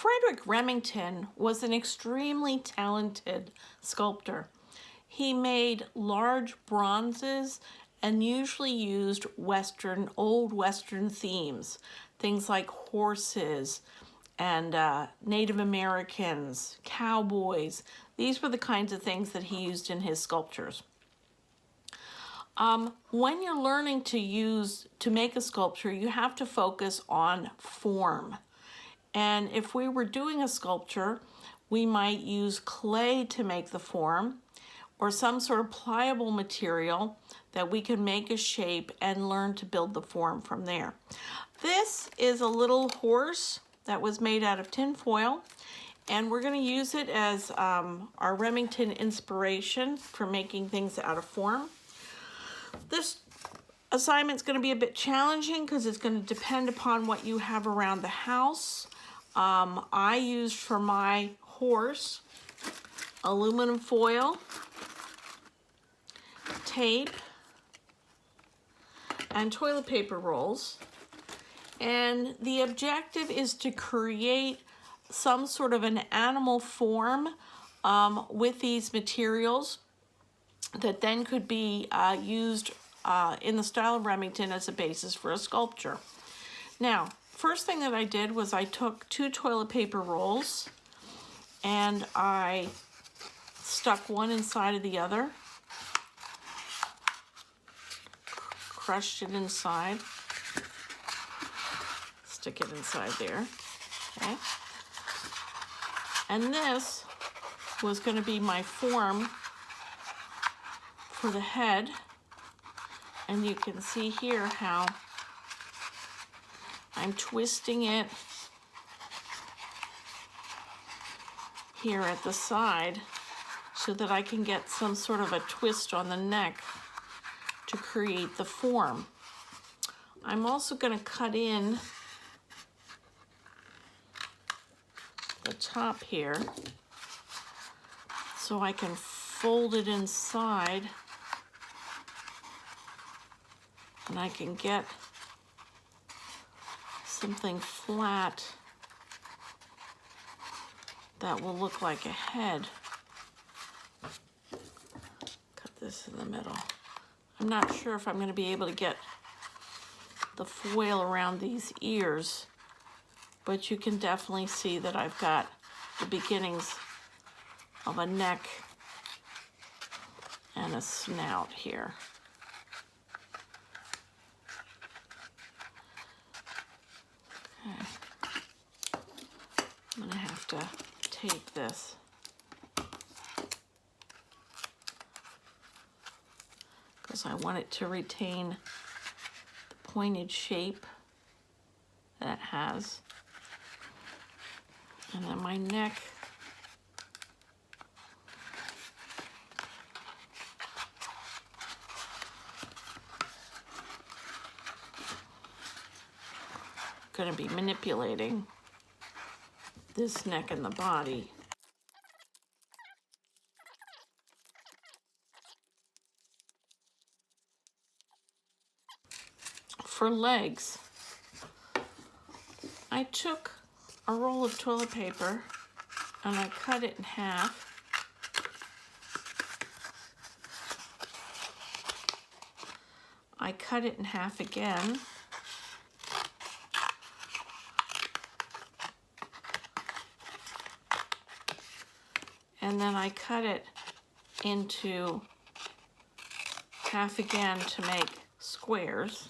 Frederick Remington was an extremely talented sculptor. He made large bronzes and usually used old Western themes, things like horses and Native Americans, cowboys. These were the kinds of things that he used in his sculptures. When you're learning to make a sculpture, you have to focus on form. And if we were doing a sculpture, we might use clay to make the form, or some sort of pliable material that we can make a shape and learn to build the form from there. This is a little horse that was made out of tin foil, and we're going to use it as our Remington inspiration for making things out of form. This assignment's going to be a bit challenging because it's going to depend upon what you have around the house. I used for my horse aluminum foil, tape, and toilet paper rolls. And the objective is to create some sort of an animal form with these materials that then could be used in the style of Remington as a basis for a sculpture. Now, first thing that I did was I took 2 toilet paper rolls and I stuck one inside of the other, crushed it inside, stick it inside there, okay? And this was going to be my form for the head, and you can see here how I'm twisting it here at the side so that I can get some sort of a twist on the neck to create the form. I'm also going to cut in the top here so I can fold it inside and I can get something flat that will look like a head. Cut this in the middle. I'm not sure if I'm going to be able to get the foil around these ears, but you can definitely see that I've got the beginnings of a neck and a snout here. Okay. I'm going to have to tape this. Because I want it to retain the pointed shape that it has. And then my neck going to be manipulating this neck and the body. For legs, I took a roll of toilet paper and I cut it in half. I cut it in half again. And then I cut it into half again to make squares.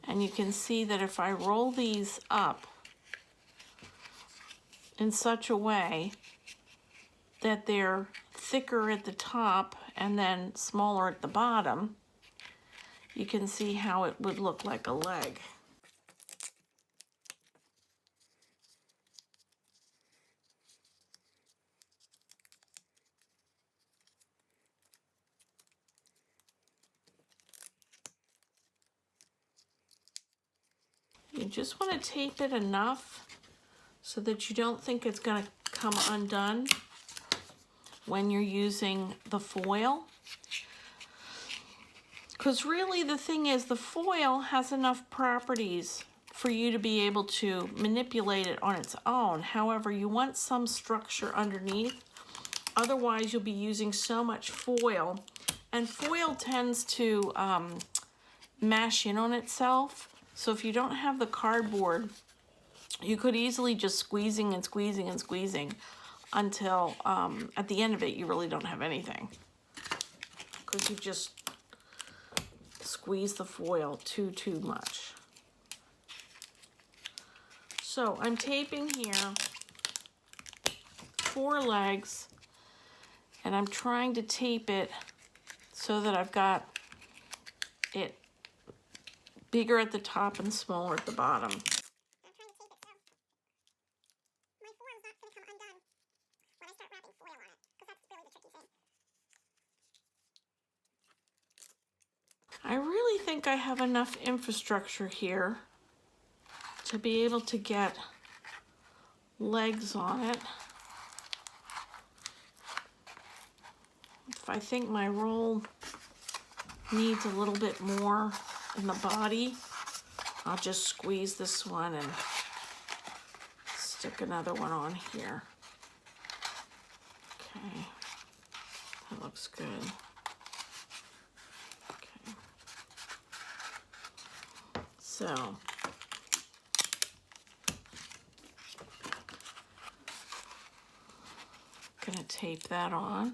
And you can see that if I roll these up in such a way that they're thicker at the top and then smaller at the bottom, you can see how it would look like a leg. You just want to tape it enough so that you don't think it's going to come undone when you're using the foil. Because really the thing is, the foil has enough properties for you to be able to manipulate it on its own. However, you want some structure underneath. Otherwise, you'll be using so much foil. And foil tends to mash in on itself. So if you don't have the cardboard, you could easily just squeezing and squeezing and squeezing until at the end of it, you really don't have anything. Because you just squeeze the foil too much. So I'm taping here 4 legs, and I'm trying to tape it so that I've got it bigger at the top and smaller at the bottom. I'm trying to tape it so my form's not going to come undone when I start wrapping foil on it, because that's really the tricky thing. I really think I have enough infrastructure here to be able to get legs on it. If I think my roll needs a little bit more in the body, I'll just squeeze this one and stick another one on here. Okay, that looks good. Okay, so gonna tape that on.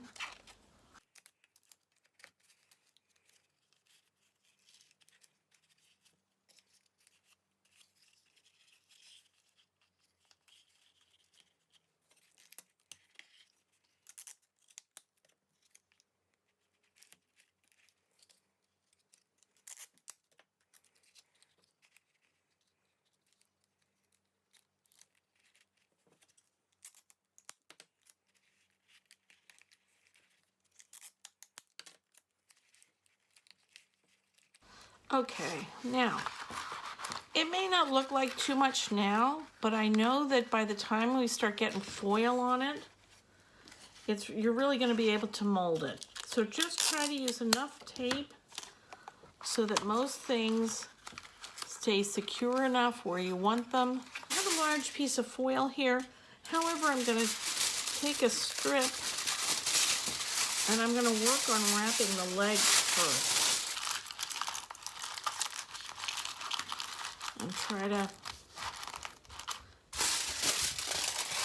Okay, now, it may not look like too much now, but I know that by the time we start getting foil on it, you're really going to be able to mold it. So just try to use enough tape so that most things stay secure enough where you want them. I have a large piece of foil here. However, I'm going to take a strip and I'm going to work on wrapping the legs first. And try to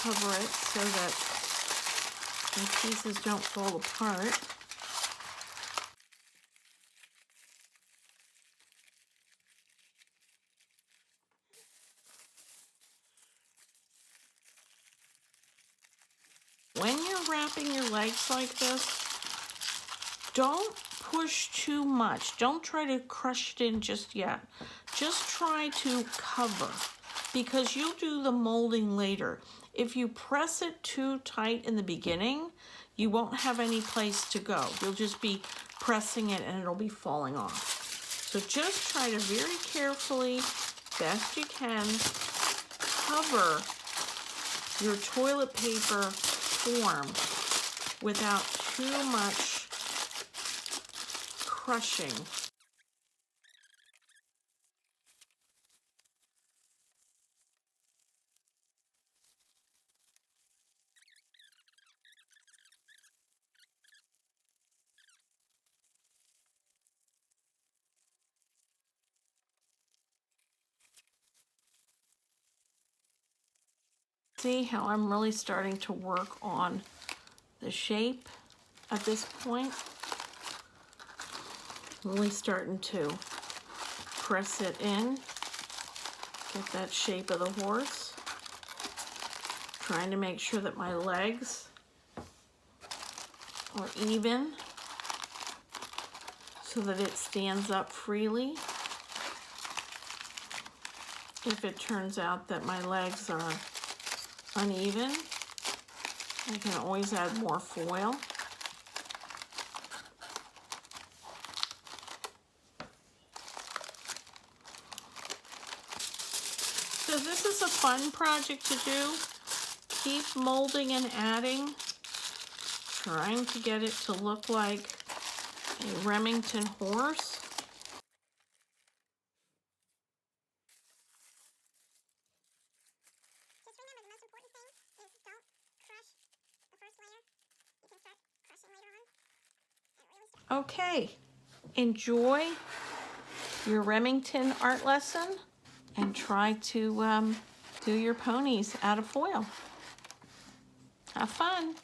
cover it so that the pieces don't fall apart. When you're wrapping your legs like this, don't push too much. Don't try to crush it in just yet. Just try to cover, because you'll do the molding later. If you press it too tight in the beginning, you won't have any place to go. You'll just be pressing it and it'll be falling off. So just try to very carefully, best you can, cover your toilet paper form without too much crushing. See how I'm really starting to work on the shape at this point? Really starting to press it in, get that shape of the horse. Trying to make sure that my legs are even so that it stands up freely. If it turns out that my legs are uneven, I can always add more foil. So this is a fun project to do. Keep molding and adding, trying to get it to look like a Remington horse. Okay, enjoy your Remington art lesson and try to do your ponies out of foil. Have fun.